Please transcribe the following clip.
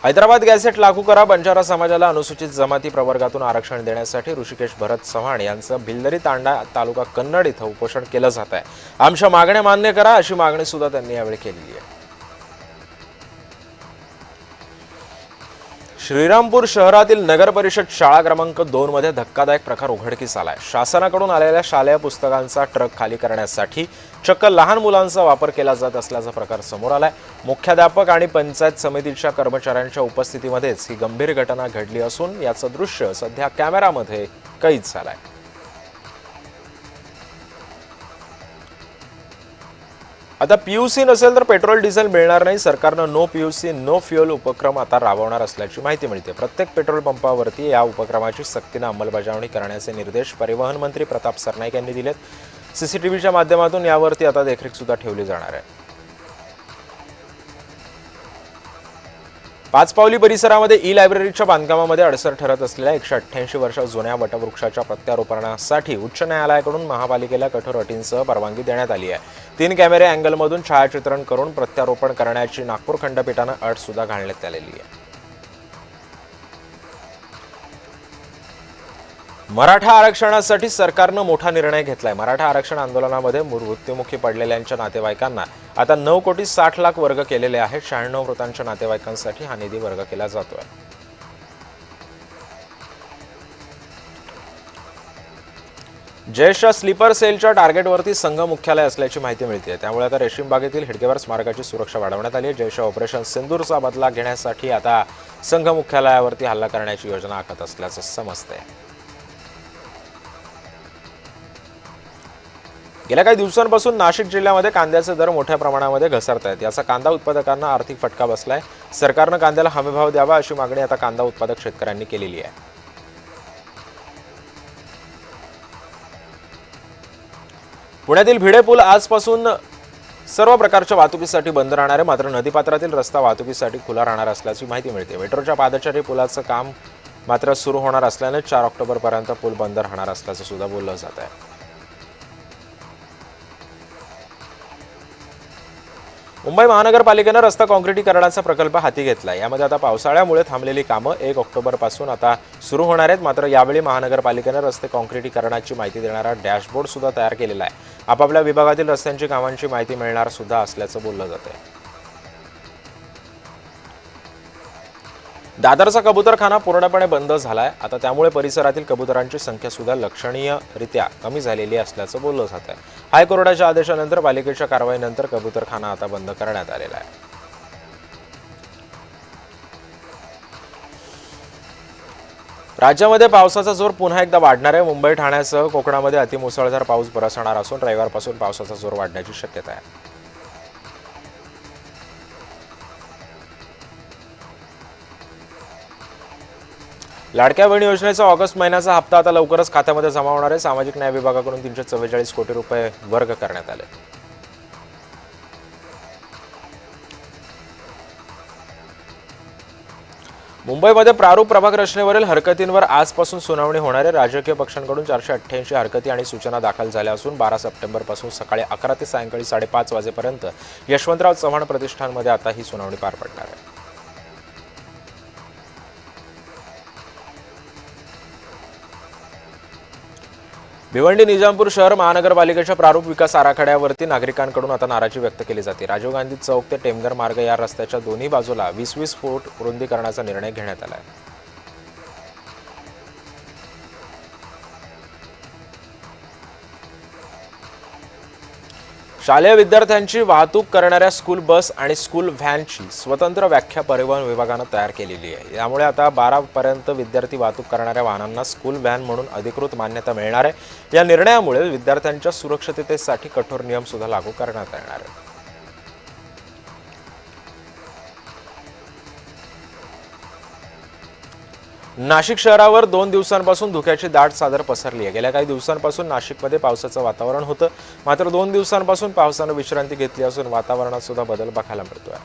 Hyderabad gadget लागू करा, बंजारा समाजाला अनुसूचित जमाती प्रवर्गातून आरक्षण देण्यासाठी ऋषिकेश भरत चव्हाण यांचं भिल्लरी तांडा तालुका कन्नड इथं उपोषण केलं जात आहे। आमच्या मागण्या मान्य करा अशी मागणी सुद्धा त्यांनी यावेळी केली आहे। श्रीरामपूर शहरातील नगर परिषद शाळा क्रमांक 2 मध्ये धक्कादायक प्रकार उघडकीस आलाय। शासनाकडून आलेल्या शालेय पुस्तकांचा ट्रक खाली करण्यासाठी चक्क लहान मुलांचा वापर केला जात असल्याचा प्रकार समोर आलाय। मुख्याध्यापक आणि पंचायत समितीच्या कर्मचाऱ्यांच्या उपस्थितीमध्येच ही गंभीर घटना घडली असून याचं दृश्य सध्या कॅमेरामध्ये कैद झालंय। आता पीयूसी नसेल तर पेट्रोल डिझेल मिळणार नाही। सरकारनं नो पीयूसी नो फ्युएल उपक्रम आता राबवणार असल्याची माहिती मिळते। प्रत्येक पेट्रोल पंपावरती या उपक्रमाची सक्तीने अंमलबजावणी करण्याचे निर्देश परिवहन मंत्री प्रताप सरनाईक यांनी दिलेत। सीसीटीव्हीच्या माध्यमातून यावरती आता देखरेख सुद्धा ठेवली जाणार आहे। पाचपावली परिसरामध्ये ई लायब्ररीच्या बांधकामामध्ये अडसर ठरत असलेल्या 188 वर्ष जुन्या वटवृक्षाच्या प्रत्यारोपणासाठी उच्च न्यायालयाकडून महापालिकेला कठोर अटींसह परवानगी देण्यात आली आहे। 3 कॅमेरे अँगलमधून छायाचित्रण करून प्रत्यारोपण करण्याची नागपूर खंडपीठानं अट सुद्धा घालण्यात आलेली आहे। मराठा आरक्षणासाठी सरकारनं मोठा निर्णय घेतलाय। मराठा आरक्षण आंदोलनामध्ये मृत्युमुखी पडलेल्यांच्या नातेवाईकांना आता 9,60,00,000 वर्ग केलेले आहेत। 96 मृतांच्या नातेवाईकांसाठी हा निधी वर्ग केला जातोय। जयशा स्लीपर सेलच्या टार्गेटवरती संघ मुख्यालय असल्याची माहिती मिळते। त्यामुळे आता रेशीम बागेतील हिडकेवर स्मारकाची सुरक्षा वाढवण्यात आली आहे। जयशा ऑपरेशन सिंदूरचा बदला घेण्यासाठी आता संघ मुख्यालयावरती हल्ला करण्याची योजना आखत असल्याचं समजतंय। गेल्या काही दिवसांपासून नाशिक जिल्ह्यामध्ये कांद्याचे दर मोठ्या प्रमाणामध्ये घसरत आहेत। याचा कांदा उत्पादकांना आर्थिक फटका बसलाय। सरकारनं कांद्याला हमीभाव द्यावा अशी मागणी आता कांदा उत्पादक शेतकऱ्यांनी केलेली आहे। पुण्यातील भिडे पूल आजपासून सर्व प्रकारच्या वाहतुकीसाठी बंद राहणार आहे। मात्र नदीपात्रातील रस्ता वाहतुकीसाठी खुला राहणार असल्याची माहिती मिळते। मेट्रोच्या पादचारी पुलाचं काम मात्र सुरू होणार असल्याने 4 ऑक्टोबरपर्यंत पूल बंद राहणार असल्याचं सुद्धा बोललं जात आहे। मुंबई महानगरपालिकेने रस्ता काँक्रिटीकरणाचा प्रकल्प हाती घेतला। यामध्ये आता पावसाळ्यामुळे थांबलेली कामं 1 ऑक्टोबरपासून आता सुरू होणार आहेत। मात्र यावेळी महानगरपालिकेने रस्ते काँक्रिटीकरणाची माहिती देणारा डॅशबोर्ड सुद्धा तयार केलेला आहे। आपापल्या विभागातील रस्त्यांची कामांची माहिती मिळणार सुद्धा असल्याचं बोललं जातंय। दादरचा कबूतरखाना पूर्णपणे बंद झालाय। आता त्यामुळे परिसरातील कबुतरांची संख्या सुद्धा लक्षणीयरित्या कमी झालेली असल्याचं बोललं जात आहे। हायकोर्टाच्या आदेशानंतर पालिकेच्या कारवाईनंतर कबूतरखाना आता बंद करण्यात आलेला आहे। राज्यामध्ये पावसाचा जोर पुन्हा एकदा वाढणार आहे। मुंबई ठाण्यासह कोकणामध्ये अतिमुसळधार पाऊस बरसणार असून रविवारपासून पावसाचा जोर वाढण्याची शक्यता आहे। लाडक्या बहीण योजनेचा ऑगस्ट महिन्याचा हप्ता आता लवकरच खात्यामध्ये जमा होणार आहे। सामाजिक न्याय विभागाकडून 344 कोटी रुपये वर्ग करण्यात आले। मुंबईमध्ये प्रारूप प्रभाग रचनेवरील हरकतींवर आजपासून सुनावणी होणार आहे। राजकीय पक्षांकडून 488 हरकती आणि सूचना दाखल झाल्या असून 12 सप्टेंबरपासून सकाळी 11 ते सायंकाळी 5:30 वाजेपर्यंत यशवंतराव चव्हाण प्रतिष्ठानमध्ये आता ही सुनावणी पार पडणार आहे। भिवंडी निजामपूर शहर महानगरपालिकेच्या प्रारूप विकास आराखड्यावरती नागरिकांकडून आता नाराजी व्यक्त केली जाते। राजीव गांधी चौक ते टेमघर मार्ग या रस्त्याच्या दोन्ही बाजूला 20-20 फूट रुंदीकरणाचा निर्णय घेण्यात आला आहे। शालेय विद्यार्थ्यांची वाहतूक करणाऱ्या स्कूल बस आणि स्कूल व्हॅनची स्वतंत्र व्याख्या परिवहन विभागानं तयार केलेली आहे। यामुळे आता 12 पर्यंत विद्यार्थी वाहतूक करणाऱ्या वाहनांना स्कूल व्हॅन म्हणून अधिकृत मान्यता मिळणार आहे। या निर्णयामुळे विद्यार्थ्यांच्या सुरक्षिततेसाठी कठोर नियम सुद्धा लागू करण्यात येणार आहे। नाशिक शहरावर 2 दिवसांपासून धुक्याची दाट चादर पसरली आहे। गेल्या काही दिवसांपासून नाशिकमध्ये पावसाचं वातावरण होतं। मात्र 2 दिवसांपासून पावसानं विश्रांती घेतली असून वातावरणात सुद्धा बदल बघायला मिळतोय।